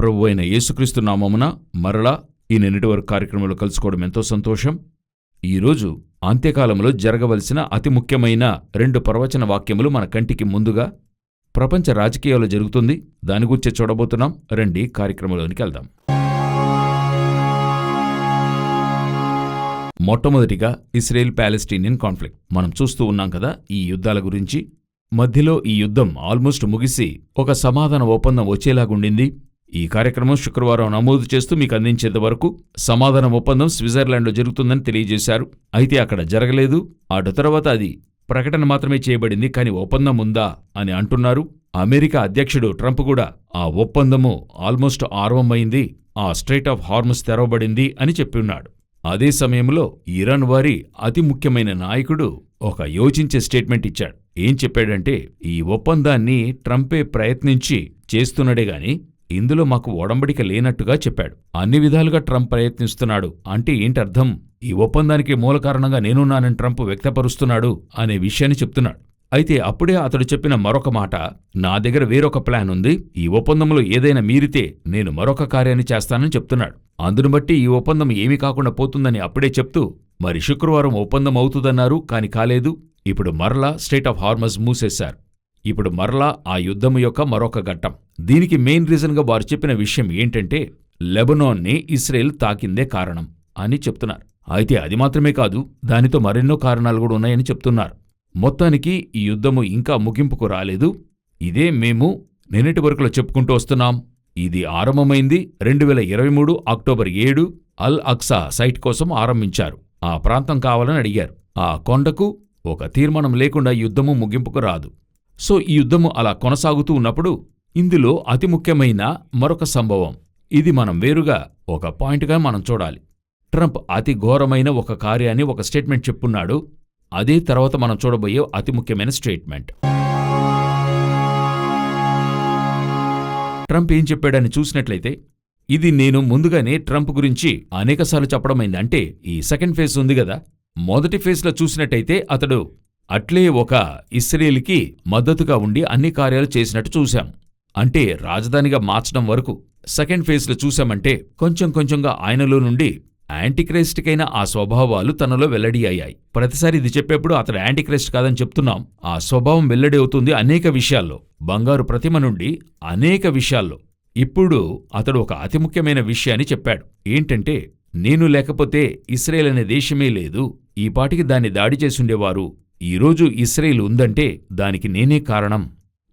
ప్రభువు అయిన యేసుక్రీస్తు నామమున మరలా ఈ నిన్నటి వరకు కార్యక్రమంలో కలుసుకోవడం ఎంతో సంతోషం. ఈరోజు అంత్యకాలంలో జరగవలసిన అతి ముఖ్యమైన 2 ప్రవచన వాక్యములు మన కంటికి ముందుగా ప్రపంచ రాజకీయాలు జరుగుతుంది. దాని గురించి చూడబోతున్నాం. రండి కార్యక్రమంలోనికి వెళ్దాం. మొట్టమొదటిగా ఇస్రాయేల్ పాలెస్టీనియన్ కాన్ఫ్లిక్ట్ మనం చూస్తూ ఉన్నాం కదా. ఈ యుద్ధాల గురించి మధ్యలో ఈ యుద్ధం ఆల్మోస్ట్ ముగిసి ఒక సమాధాన ఒప్పందం వచ్చేలాగుండింది. ఈ కార్యక్రమం శుక్రవారం నమోదు చేస్తూ మీకు అందించేంత వరకు సమాధాన ఒప్పందం స్విట్జర్లాండ్లో జరుగుతుందని తెలియజేశారు. అయితే అక్కడ జరగలేదు. అటు తర్వాత అది ప్రకటన మాత్రమే చేయబడింది, కానీ ఒప్పందం ఉందా అని అంటున్నారు. అమెరికా అధ్యక్షుడు ట్రంప్ కూడా ఆ ఒప్పందము ఆల్మోస్ట్ ఆరంభమైంది, ఆ స్ట్రెయిట్ ఆఫ్ హార్మస్ తెరవబడింది అని చెప్పిన్నాడు. అదే సమయంలో ఇరాన్ వారి అతి ముఖ్యమైన నాయకుడు ఒక యోచించే స్టేట్మెంట్ ఇచ్చాడు. ఏం చెప్పాడంటే, ఈ ఒప్పందాన్ని ట్రంపే ప్రయత్నించి చేస్తున్నాడే గాని ఇందులో మాకు ఒడంబడిక లేనట్టుగా చెప్పాడు. అన్ని విధాలుగా ట్రంప్ ప్రయత్నిస్తున్నాడు అంటే ఏంటర్థం? ఈ ఒప్పందానికి మూల కారణంగా నేనున్నానని ట్రంప్ వ్యక్తపరుస్తున్నాడు అనే విషయాన్ని చెప్తున్నాడు. అయితే అప్పుడే అతడు చెప్పిన మరొక మాట, నా దగ్గర వేరొక ప్లాన్ ఉంది, ఈ ఒప్పందంలో ఏదైనా మీరితే నేను మరొక కార్యాన్ని చేస్తానని చెప్తున్నాడు. అందును బట్టి ఈ ఒప్పందం ఏమీ కాకుండా పోతుందని అప్పుడే చెప్తూ, మరి శుక్రవారం ఒప్పందం అవుతుందన్నారు, కాని కాలేదు. ఇప్పుడు మరలా స్ట్రెయిట్ ఆఫ్ హార్మస్ మూసేశారు. ఇప్పుడు మరలా ఆ యుద్ధము యొక్క మరొక ఘట్టం. దీనికి మెయిన్ రీజన్గా వారు చెప్పిన విషయం ఏంటంటే, లెబనాన్ని ఇస్రాయేల్ తాకిందే కారణం అని చెప్తున్నారు. అయితే అది మాత్రమే కాదు, దానితో మరెన్నో కారణాలు కూడా ఉన్నాయని చెప్తున్నారు. మొత్తానికి ఈ యుద్ధము ఇంకా ముగింపుకు రాలేదు. ఇదే మేము నిన్నటి వరకులో చెప్పుకుంటూ వస్తున్నాం. ఇది ఆరంభమైంది 2023 అక్టోబర్ 7 అల్ అక్సా సైట్ కోసం ఆరంభించారు. ఆ ప్రాంతం కావాలని అడిగారు. ఆ కొండకు ఒక తీర్మానం లేకుండా యుద్ధము ముగింపుకు రాదు. సో ఈ యుద్ధము అలా కొనసాగుతూ ఉన్నప్పుడు ఇందులో అతి ముఖ్యమైన మరొక సంభవం, ఇది మనం వేరుగా ఒక పాయింట్గా మనం చూడాలి. ట్రంప్ అతి ఘోరమైన ఒక కార్యాన్ని ఒక స్టేట్మెంట్ చెప్పున్నాడు. అదే తర్వాత మనం చూడబోయే అతి ముఖ్యమైన స్టేట్మెంట్. ట్రంప్ ఏం చెప్పాడని చూసినట్లయితే, ఇది నేను ముందుగానే ట్రంప్ గురించి అనేకసార్లు చెప్పడమైంది. అంటే ఈ సెకండ్ ఫేజ్ ఉంది గదా, మొదటి ఫేజ్లో చూసినట్టయితే అతడు అట్లే ఒక ఇస్రాయేలుకి మద్దతుగా ఉండి అన్ని కార్యాలు చేసినట్టు చూశాం. అంటే రాజధానిగా మార్చడం వరకు. సెకండ్ ఫేజ్లో చూశామంటే కొంచెం కొంచెంగా ఆయనలో నుండి యాంటీక్రైస్ట్కైన ఆ స్వభావాలు తనలో వెల్లడి అయ్యాయి. ప్రతిసారి ఇది చెప్పేప్పుడు అతడు యాంటీక్రైస్ట్ కాదని చెప్తున్నాం. ఆ స్వభావం వెల్లడి అవుతుంది అనేక విషయాల్లో, బంగారు ప్రతిమ నుండి అనేక విషయాల్లో. ఇప్పుడు అతడు ఒక అతి ముఖ్యమైన విషయాన్ని చెప్పాడు. ఏంటంటే, నేను లేకపోతే ఇస్రాయేల్ అనే దేశమే లేదు, ఈ పాటికి దాన్ని దాడి చేసుండేవారు. ఈరోజు ఇస్రాయేల్ ఉందంటే దానికి నేనే కారణం.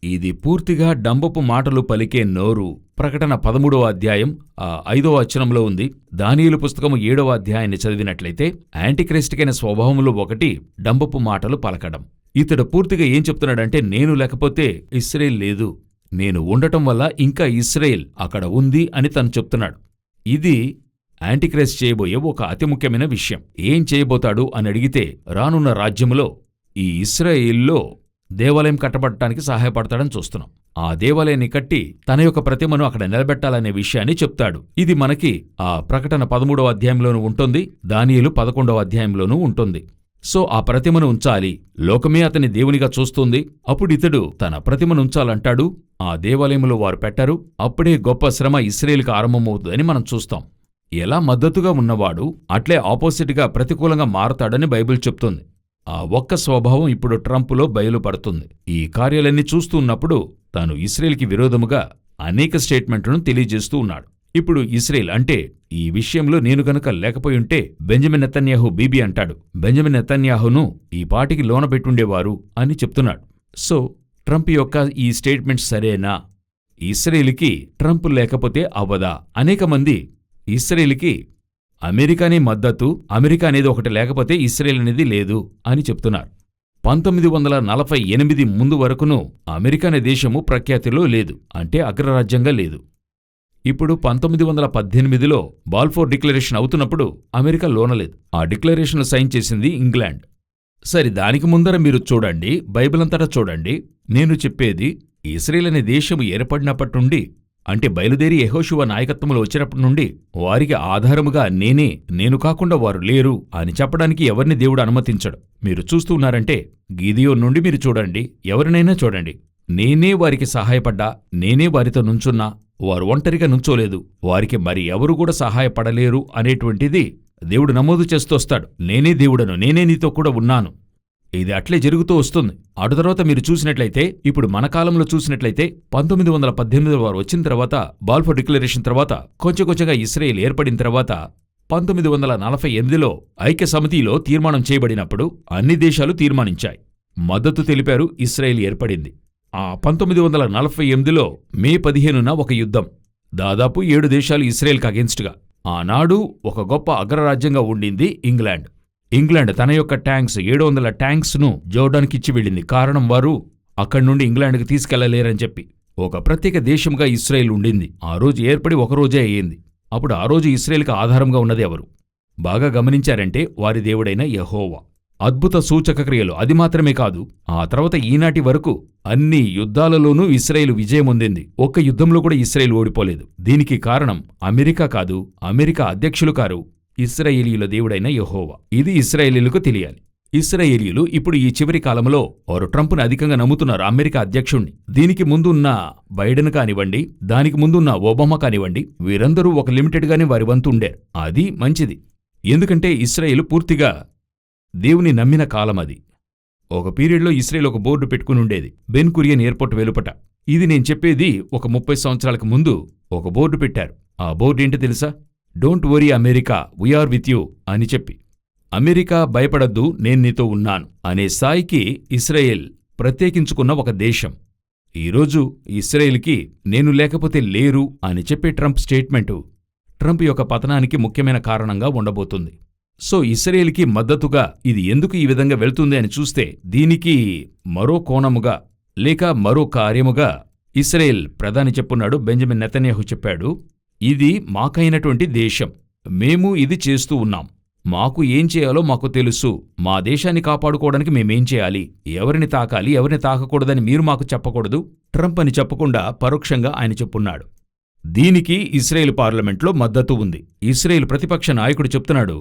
ఇది పూర్తిగా డంబపు మాటలు పలికే నోరు. ప్రకటన 13వ అధ్యాయం 5వ వచనంలో ఉంది. దానియేలు పుస్తకము 7వ అధ్యాయాన్ని చదివినట్లయితే యాంటీక్రైస్టికైన స్వభావంలో ఒకటి డంబపు మాటలు పలకడం. ఇతడు పూర్తిగా ఏం చెప్తున్నాడంటే, నేను లేకపోతే ఇస్రాయేల్ లేదు, నేను ఉండటం వల్ల ఇంకా ఇస్రాయేల్ అక్కడ ఉంది అని తను చెప్తున్నాడు. ఇది యాంటీక్రైస్ట్ చేయబోయే ఒక అతి ముఖ్యమైన విషయం. ఏం చేయబోతాడు అని అడిగితే, రానున్న రాజ్యములో ఈ ఇస్రాయేల్లో దేవాలయం కట్టబడటానికి సహాయపడతాడని చూస్తున్నాం. ఆ దేవాలయాన్ని కట్టి తన యొక్క ప్రతిమను అక్కడ నిలబెట్టాలనే విషయాన్ని చెప్తాడు. ఇది మనకి ఆ ప్రకటన 13వ అధ్యాయంలోనూ ఉంటుంది, దానియేలు 11వ అధ్యాయంలోనూ ఉంటుంది. సో ఆ ప్రతిమను ఉంచాలి, లోకమే అతని దేవునిగా చూస్తుంది. అప్పుడు ఇతడు తన ప్రతిమను ఉంచాలంటాడు. ఆ దేవాలయంలో వారు పెట్టారు. అప్పుడే గొప్ప శ్రమ ఇస్రాయేలుకి ఆరంభమవుతుందని మనం చూస్తాం. ఎలా మద్దతుగా ఉన్నవాడు అట్లే ఆపోజిట్గా ప్రతికూలంగా మారతాడని బైబిల్ చెప్తుంది. ఆ ఒక్క స్వభావం ఇప్పుడు ట్రంపులో బయలుపడుతుంది. ఈ కార్యాలన్నీ చూస్తూ ఉన్నప్పుడు తాను ఇస్రాయేల్కి విరోధముగా అనేక స్టేట్మెంట్లను తెలియజేస్తూ ఉన్నాడు. ఇప్పుడు ఇస్రాయేల్ అంటే, ఈ విషయంలో నేను గనుక లేకపోయుంటే బెంజమిన్ నెతన్యాహు బీబీ అంటాడు, బెంజమిన్ నెతన్యాహును ఈ పాటికి లోన పెట్టుండేవారు అని చెప్తున్నాడు. సో ట్రంప్ యొక్క ఈ స్టేట్మెంట్ సరేనా? ఇస్రాయేలుకి ట్రంప్ లేకపోతే అవ్వదా? అనేక మంది ఇస్రాయేలుకి అమెరికానే మద్దతు, అమెరికా అనేది ఒకటి లేకపోతే ఇస్రాయేల్ అనేది లేదు అని చెప్తున్నారు. 1948 ముందు వరకును అమెరికా అనే దేశము ప్రఖ్యాతిలో లేదు, అంటే అగ్రరాజ్యంగా లేదు. ఇప్పుడు 1918లో బాల్ఫోర్ డిక్లరేషన్ అవుతున్నప్పుడు అమెరికా లోనలేదు. ఆ డిక్లరేషన్ను సైన్ చేసింది ఇంగ్లాండ్. సరే, దానికి ముందర మీరు చూడండి, బైబిల్ అంతటా చూడండి. నేను చెప్పేది, ఇస్రాయేల్ అనే దేశము ఏర్పడినప్పటి నుండి, అంటే బయలుదేరి యెహోషువ నాయకత్వంలో వచ్చినప్పటి నుండి వారికి ఆధారముగా నేను కాకుండా వారు లేరు అని చెప్పడానికి ఎవరిని దేవుడు అనుమతించడు. మీరు చూస్తూ ఉన్నారంటే గిదియోను నుండి మీరు చూడండి, ఎవరినైనా చూడండి, నేనే వారికి సహాయపడ్డా, నేనే వారితో నుంచున్నా, వారు ఒంటరిగా నుంచోలేదు, వారికి మరి ఎవరు కూడా సహాయపడలేరు అనేటువంటిది దేవుడు నమోదు చేస్తూ వస్తాడు. నేనే దేవుడను, నేనే నీతో కూడా ఉన్నాను. ఇది అట్లే జరుగుతూ వస్తుంది. అటు తర్వాత మీరు చూసినట్లయితే, ఇప్పుడు మన కాలంలో చూసినట్లయితే 1918 వారు వచ్చిన తర్వాత, బాల్ఫోర్ డిక్లరేషన్ తర్వాత, కొంచెంగా ఇస్రాయేల్ ఏర్పడిన తర్వాత 1948లో ఐక్య సమితిలో తీర్మానం చేయబడినప్పుడు అన్ని దేశాలు తీర్మానించాయి, మద్దతు తెలిపారు, ఇస్రాయేల్ ఏర్పడింది. ఆ 1948లో మే 15న ఒక యుద్ధం, దాదాపు 7 దేశాలు ఇస్రాయేల్కి అగెన్స్ట్గా. ఆనాడు ఒక గొప్ప అగ్రరాజ్యంగా ఉండింది ఇంగ్లాండ్. ఇంగ్లాండ్ తన యొక్క ట్యాంక్స్ 700 ట్యాంక్స్ను జోర్డాన్కిచ్చి వెళ్ళింది. కారణం, వారు అక్కడి నుండి ఇంగ్లాండ్కి తీసుకెళ్లలేరని చెప్పి. ఒక ప్రత్యేక దేశంగా ఇస్రాయేల్ ఉండింది. ఆ రోజు ఏర్పడి ఒకరోజే అయ్యింది. అప్పుడు ఆ రోజు ఇస్రాయేల్కి ఆధారంగా ఉన్నది ఎవరు? బాగా గమనించారంటే వారి దేవుడైన యెహోవా. అద్భుత సూచక క్రియలు. అది మాత్రమే కాదు, ఆ తర్వాత ఈనాటి వరకు అన్ని యుద్ధాలలోనూ ఇస్రాయేల్ విజయం పొందింది. ఒక్క యుద్ధంలో కూడా ఇస్రాయేల్ ఓడిపోలేదు. దీనికి కారణం అమెరికా కాదు, అమెరికా అధ్యక్షులు కారు, ఇశ్రాయేలీయుల దేవుడైన యెహోవా. ఇది ఇశ్రాయేలీయులకు తెలియాలి. ఇశ్రాయేలీయులు ఇప్పుడు ఈ చివరి కాలంలో వారు ట్రంప్ను అధికంగా నమ్ముతున్నారు, అమెరికా అధ్యక్షుణ్ణి. దీనికి ముందున్న బైడెన్ కానివ్వండి, దానికి ముందున్న ఒబామా కానివ్వండి, వీరందరూ ఒక లిమిటెడ్గానే వారి వంతు ఉండారు. అది మంచిది. ఎందుకంటే ఇశ్రాయేలు పూర్తిగా దేవుని నమ్మిన కాలం అది. ఒక పీరియడ్లో ఇస్రాయేల్ ఒక బోర్డు పెట్టుకుని ఉండేది, బెన్ కురియన్ ఎయిర్పోర్ట్ వెలుపట. ఇది నేను చెప్పేది ఒక 30 సంవత్సరాలకు ముందు ఒక బోర్డు పెట్టారు. ఆ బోర్డు ఏంటి తెలుసా? Don't worry America, we are with you అని చెప్పి. అమెరికా భయపడద్దు, నేను నీతో ఉన్నాను అనే స్థాయికి ఇస్రాయేల్ ప్రత్యేకించుకున్న ఒక దేశం. ఈరోజు ఇస్రాయేల్కి నేను లేకపోతే లేరు అని చెప్పే ట్రంప్ స్టేట్మెంటు ట్రంప్ యొక్క పతనానికి ముఖ్యమైన కారణంగా ఉండబోతుంది. సో ఇస్రాయేల్కి మద్దతుగా ఇది ఎందుకు ఈ విధంగా వెళ్తుంది అని చూస్తే, దీనికి మరో కోణముగా లేక మరో కార్యముగా ఇస్రాయేల్ ప్రధాని చెప్పున్నాడు, బెంజమిన్ నెతన్యాహు చెప్పాడు, ఇది మాకైనటువంటి దేశం, మేము ఇది చేస్తూ ఉన్నాం, మాకు ఏం చేయాలో మాకు తెలుసు, మా దేశాన్ని కాపాడుకోవడానికి మేమేం చేయాలి, ఎవరిని తాకాలి, ఎవరిని తాకకూడదని మీరు మాకు చెప్పకూడదు, ట్రంప్ అని చెప్పకుండా పరోక్షంగా ఆయన చెప్పున్నాడు. దీనికి ఇస్రాయేల్ పార్లమెంట్లో మద్దతు ఉంది. ఇస్రాయేల్ ప్రతిపక్ష నాయకుడు చెప్తున్నాడు,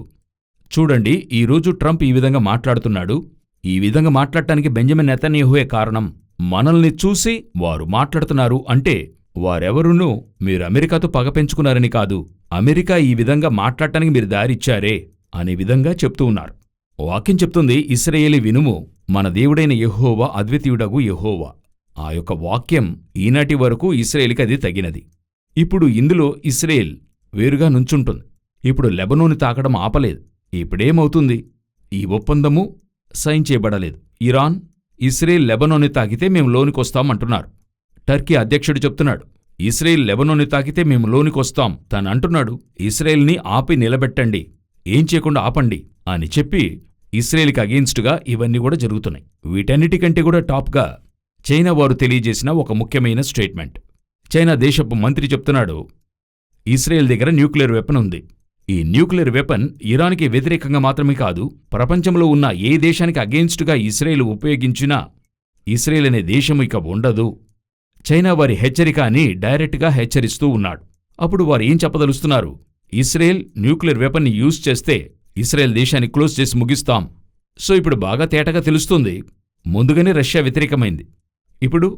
చూడండి, ఈరోజు ట్రంప్ ఈ విధంగా మాట్లాడుతున్నాడు, ఈ విధంగా మాట్లాడటానికి బెంజమిన్ నెతన్యాహువే కారణం, మనల్ని చూసి వారు మాట్లాడుతున్నారు అంటే వారెవరునూ మీరు అమెరికాతో పగ పెంచుకున్నారని కాదు, అమెరికా ఈ విధంగా మాట్లాడటానికి మీరు దారిచ్చారే అనే విధంగా చెప్తూ ఉన్నారు. వాక్యం చెప్తుంది, ఇశ్రాయేలీ వినుము, మన దేవుడైన యెహోవా అద్వితీయుడగు యెహోవా. ఆ యొక్క వాక్యం ఈనాటి వరకు ఇశ్రాయేలుకి అది తగినది. ఇప్పుడు ఇందులో ఇశ్రాయేల్ వేరుగా నుంచుంటుంది. ఇప్పుడు లెబనోను తాకడం ఆపలేదు. ఇప్పుడేమవుతుంది? ఈ ఒప్పందము సైన్ చేయబడలేదు. ఇరాన్, ఇస్రాయేల్ లెబనోను తాకితే మేము లోనికొస్తామంటున్నారు. టర్కీ అధ్యక్షుడు చెప్తున్నాడు, ఇస్రాయేల్ లెబనోను తాకితే మేము లోనికొస్తాం. తనంటున్నాడు, ఇస్రాయేల్ని ఆపి నిలబెట్టండి, ఏం చేయకుండా ఆపండి అని చెప్పి ఇస్రాయేల్కి అగెయిన్స్టుగా ఇవన్నీ కూడా జరుగుతున్నాయి. వీటన్నిటికంటే కూడా టాప్గా చైనా వారు తెలియజేసిన ఒక ముఖ్యమైన స్టేట్మెంట్. చైనా దేశపు మంత్రి చెప్తున్నాడు, ఇస్రాయేల్ దగ్గర న్యూక్లియర్ వెపన్ ఉంది. ఈ న్యూక్లియర్ వెపన్ ఇరాన్కి వ్యతిరేకంగా మాత్రమే కాదు, ప్రపంచంలో ఉన్న ఏ దేశానికి అగెయిన్స్టుగా ఇస్రాయేల్ ఉపయోగించినా ఇస్రాయేల్ అనే దేశం ఇక ఉండదు. చైనా వారి హెచ్చరిక అని డైరెక్ట్గా హెచ్చరిస్తూ ఉన్నాడు. అప్పుడు వారు ఏం చెప్పదలుస్తున్నారు? ఇస్రాయేల్ న్యూక్లియర్ వెపన్ని యూజ్ చేస్తే ఇస్రాయేల్ దేశాన్ని క్లోజ్ చేసి ముగిస్తాం. సో ఇప్పుడు బాగా తేటగా తెలుస్తుంది, ముందుగానే రష్యా వ్యతిరేకమైంది, ఇప్పుడు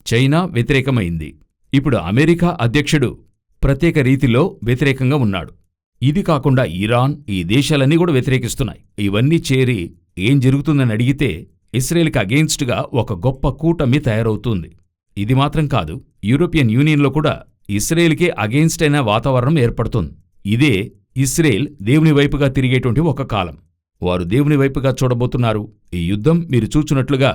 చైనా వ్యతిరేకమైంది, ఇప్పుడు అమెరికా అధ్యక్షుడు ప్రత్యేక రీతిలో వ్యతిరేకంగా ఉన్నాడు. ఇది కాకుండా ఇరాన్, ఈ దేశాలన్నీ కూడా వ్యతిరేకిస్తున్నాయి. ఇవన్నీ చేరి ఏం జరుగుతుందని అడిగితే ఇస్రాయేల్కి అగెయిన్స్టుగా ఒక గొప్ప కూటమి తయారవుతుంది. ఇది మాత్రం కాదు, యూరోపియన్ యూనియన్లో కూడా ఇస్రాయేల్కే అగెయిన్స్ట్ అయిన వాతావరణం ఏర్పడుతుంది. ఇదే ఇస్రాయేల్ దేవుని వైపుగా తిరిగేటువంటి ఒక కాలం. వారు దేవుని వైపుగా చూడబోతున్నారు. ఈ యుద్ధం మీరు చూచున్నట్లుగా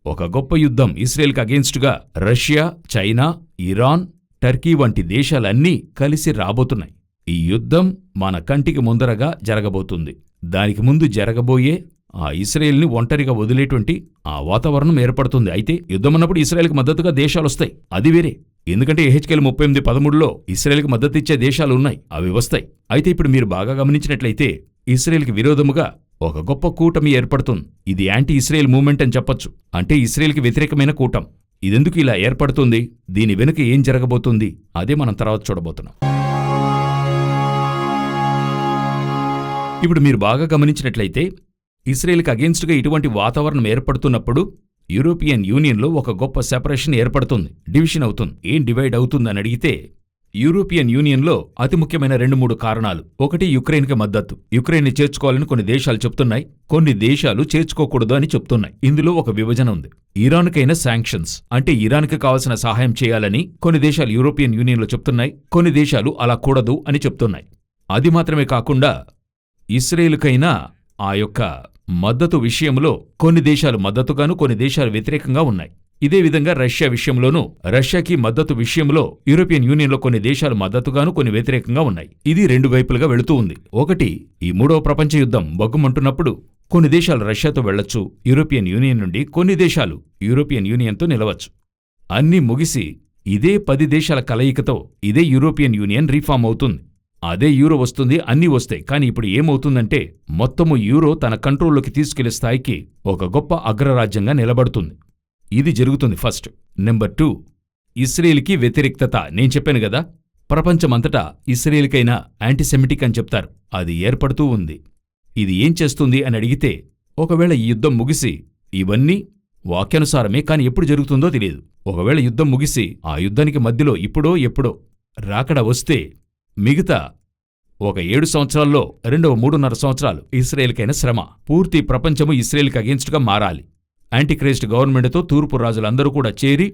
ఒక గొప్ప యుద్ధం ఇస్రాయేల్కి అగెయిన్స్టుగా రష్యా, చైనా, ఇరాన్, టర్కీ వంటి దేశాలన్నీ కలిసి రాబోతున్నాయి. ఈ యుద్ధం మన కంటికి ముందరగా జరగబోతుంది. దానికి ముందు జరగబోయే ఆ ఇస్రాయేల్ని ఒంటరిగా వదిలేటువంటి ఆ వాతావరణం ఏర్పడుతుంది. అయితే యుద్ధమన్నప్పుడు ఇస్రాయేల్కి మద్దతుగా దేశాలొస్తాయి, అది వేరే. ఎందుకంటే ఎహెచ్కేల్ 38:13లో ఇస్రాయేల్కి మద్దతిచ్చే దేశాలున్నాయి, అవి వస్తాయి. అయితే ఇప్పుడు మీరు బాగా గమనించినట్లయితే ఇస్రాయేల్కి విరోధముగా ఒక గొప్ప కూటమి ఏర్పడుతుంది. ఇది యాంటీ ఇస్రాయేల్ మూవ్మెంట్ అని చెప్పొచ్చు. అంటే ఇస్రాయేల్కి వ్యతిరేకమైన కూటం. ఇదెందుకు ఇలా ఏర్పడుతుంది? దీని వెనుక ఏం జరగబోతుంది? అదే మనం తర్వాత చూడబోతున్నాం. ఇప్పుడు మీరు బాగా గమనించినట్లయితే ఇస్రాయేల్కి అగెయిన్స్ట్గా ఇటువంటి వాతావరణం ఏర్పడుతున్నప్పుడు యూరోపియన్ యూనియన్లో ఒక గొప్ప సెపరేషన్ ఏర్పడుతుంది, డివిజన్ అవుతుంది. ఏం డివైడ్ అవుతుందని అడిగితే యూరోపియన్ యూనియన్లో అతి ముఖ్యమైన 2-3 కారణాలు. ఒకటి, యుక్రెయిన్కి మద్దతు. యుక్రెయిన్ని చేర్చుకోవాలని కొన్ని దేశాలు చెప్తున్నాయి, కొన్ని దేశాలు చేర్చుకోకూడదు అని చెప్తున్నాయి. ఇందులో ఒక విభజన ఉంది. ఇరాన్కైనా శాంక్షన్స్ అంటే ఇరాన్కి కావాల్సిన సహాయం చేయాలని కొన్ని దేశాలు యూరోపియన్ యూనియన్లో చెప్తున్నాయి, కొన్ని దేశాలు అలా కూడదు అని చెప్తున్నాయి. అది మాత్రమే కాకుండా ఇస్రాయేలుకైనా ఆ యొక్క మద్దతు విషయంలో కొన్ని దేశాలు మద్దతుగాను కొన్ని దేశాలు వ్యతిరేకంగా ఉన్నాయి. ఇదే విధంగా రష్యా విషయంలోనూ రష్యాకి మద్దతు విషయంలో యూరోపియన్ యూనియన్లో కొన్ని దేశాలు మద్దతుగాను కొన్ని వ్యతిరేకంగా ఉన్నాయి. ఇది 2 వైపులుగా వెళుతూ ఉంది. ఒకటి, ఈ 3వ ప్రపంచ యుద్ధం బగ్గుమంటున్నప్పుడు కొన్ని దేశాలు రష్యాతో వెళ్లొచ్చు, యూరోపియన్ యూనియన్ నుండి కొన్ని దేశాలు యూరోపియన్ యూనియన్తో నిలవచ్చు. అన్నీ ముగిసి ఇదే 10 దేశాల కలయికతో ఇదే యూరోపియన్ యూనియన్ రీఫార్మ్ అవుతుంది. అదే యూరో వస్తుంది, అన్నీ వస్తాయి. కానీ ఇప్పుడు ఏమవుతుందంటే మొత్తము యూరో తన కంట్రోల్లోకి తీసుకెళ్లే స్థాయికి ఒక గొప్ప అగ్రరాజ్యంగా నిలబడుతుంది. ఇది జరుగుతుంది ఫస్ట్. నెంబర్ 2, ఇస్రాయేల్కి వ్యతిరేక్తత. నేను చెప్పాను గదా, ప్రపంచమంతటా ఇస్రాయేల్కైనా యాంటీసెమిటిక్ అని చెప్తారు. అది ఏర్పడుతూ ఉంది. ఇది ఏం చేస్తుంది అని అడిగితే, ఒకవేళ ఈ యుద్ధం ముగిసి ఇవన్నీ వాక్యానుసారమే, కానీ ఎప్పుడు జరుగుతుందో తెలియదు. ఒకవేళ యుద్ధం ముగిసి ఆ యుద్ధానికి మధ్యలో ఇప్పుడో ఎప్పుడో రాకడ వస్తే మిగతా ఒక 7 సంవత్సరాల్లో రెండవ 3.5 సంవత్సరాలు ఇస్రాయేల్కైనా శ్రమ. పూర్తి ప్రపంచము ఇస్రాయేల్కి అగేన్స్ట్గా మారాలి. యాంటీక్రైస్ట్ గవర్నమెంట్తో తూర్పు రాజులందరూ కూడా చేరి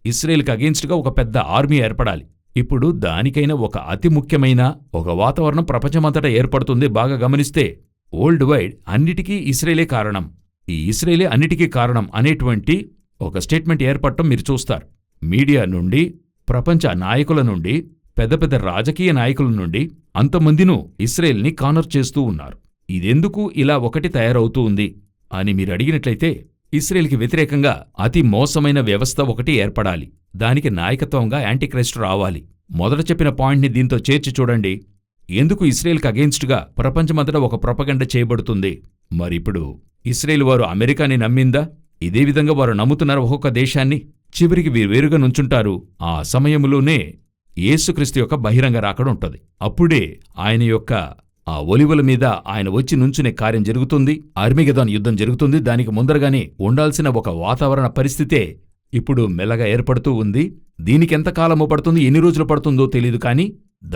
ఇస్రాయేల్కి అగేన్స్ట్గా ఒక పెద్ద ఆర్మీ ఏర్పడాలి. ఇప్పుడు దానికైనా ఒక అతి ముఖ్యమైన ఒక వాతావరణం ప్రపంచమంతటా ఏర్పడుతుంది. బాగా గమనిస్తే వరల్డ్ వైడ్ అన్నిటికీ ఇస్రాయేలే కారణం, ఈ ఇస్రాయేలే అన్నిటికీ కారణం అనేటువంటి ఒక స్టేట్మెంట్ ఏర్పడటం మీరు చూస్తారు. మీడియా నుండి, ప్రపంచ నాయకుల నుండి, పెద్ద పెద్ద రాజకీయ నాయకుల నుండి అంతమందినూ ఇస్రాయేల్ని కానర్ చేస్తూ ఉన్నారు. ఇదెందుకు ఇలా ఒకటి తయారవుతూ ఉంది అని మీరు అడిగినట్లయితే, ఇస్రాయేల్కి వ్యతిరేకంగా అతి మోసమైన వ్యవస్థ ఒకటి ఏర్పడాలి. దానికి నాయకత్వంగా యాంటీక్రైస్ట్ రావాలి. మొదట చెప్పిన పాయింట్ని దీంతో చేర్చి చూడండి. ఎందుకు ఇస్రాయేల్కి అగేన్స్ట్గా ప్రపంచమంతటా ఒక ప్రొపగండ చేయబడుతుంది? మరిప్పుడు ఇస్రాయేల్ వారు అమెరికాని నమ్మిందా? ఇదే విధంగా వారు నమ్ముతున్నారు ఒక్కొక్క దేశాన్ని. చివరికి వేరుగా నుంచుంటారు. ఆ సమయంలోనే యేసుక్రీస్తు యొక్క బహిరంగ రాకడ ఉంటుంది. అప్పుడే ఆయన యొక్క ఆ ఒలివల మీద ఆయన వచ్చి నుంచునే కార్యం జరుగుతుంది. ఆర్మగెదోన్ యుద్ధం జరుగుతుంది. దానికి ముందరగానే ఉండాల్సిన ఒక వాతావరణ పరిస్థితే ఇప్పుడు మెల్లగా ఏర్పడుతూ ఉంది. దీనికెంతకాలము పడుతుంది, ఎన్ని రోజులు పడుతుందో తెలీదు, కానీ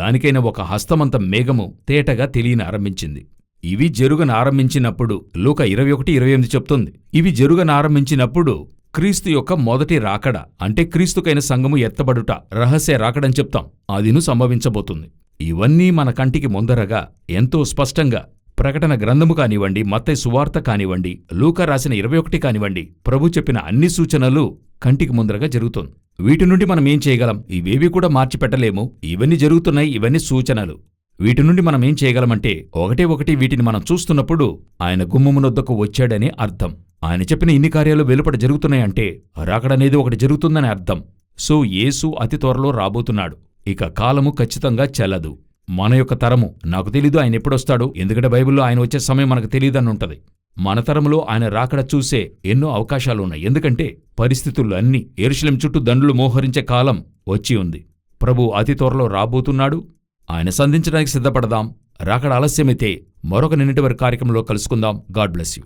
దానికైనా ఒక హస్తమంత మేఘము తేటగా తెలియని ఆరంభించింది. ఇవి జరుగనారంభించినప్పుడు లూకా 21:28 చెప్తుంది. ఇవి జరుగనారంభించినప్పుడు క్రీస్తు యొక్క మొదటి రాకడ అంటే క్రీస్తుకైన సంఘము ఎత్తబడుట, రహస్య రాకడని చెప్తాం, అదిను సంభవించబోతుంది. ఇవన్నీ మన కంటికి ముందరగా ఎంతో స్పష్టంగా ప్రకటన గ్రంథము కానివ్వండి, మత్తయి సువార్త కానివ్వండి, లూకా రాసిన 21 కానివ్వండి, ప్రభు చెప్పిన అన్ని సూచనలు కంటికి ముందరగా జరుగుతుంది. వీటి నుండి మనం ఏం చేయగలం? ఇవేవి కూడా మార్చిపెట్టలేము. ఇవన్నీ జరుగుతున్నాయి, ఇవన్నీ సూచనలు. వీటి నుండి మనం ఏం చేయగలమంటే ఒకటి వీటిని మనం చూస్తున్నప్పుడు ఆయన గుమ్మమునొద్దకు వచ్చాడని అర్థం. ఆయన చెప్పిన ఇన్ని కార్యాలు వెలుపట జరుగుతున్నాయంటే రాకడనేది ఒకటి జరుగుతుందని అర్థం. సో యేసు అతి త్వరలో రాబోతున్నాడు. ఇక కాలము ఖచ్చితంగా చెల్లదు. మన యొక్క తరము, నాకు తెలీదు ఆయన ఎప్పుడొస్తాడో, ఎందుకంటే బైబిల్లో ఆయన వచ్చే సమయం మనకు తెలీదని ఉంటది. మన తరములో ఆయన రాకడ చూసే ఎన్నో అవకాశాలున్నాయి. ఎందుకంటే పరిస్థితులు అన్నీ యెరూషలేము చుట్టూ దండులు మోహరించే కాలం వచ్చి ఉంది. ప్రభు అతి త్వరలో రాబోతున్నాడు. ఆయన సంధించడానికి సిద్ధపడదాం. రాకడ ఆలస్యమైతే మరొక నిన్నటి వరకు కార్యక్రమంలో కలుసుకుందాం. God bless you.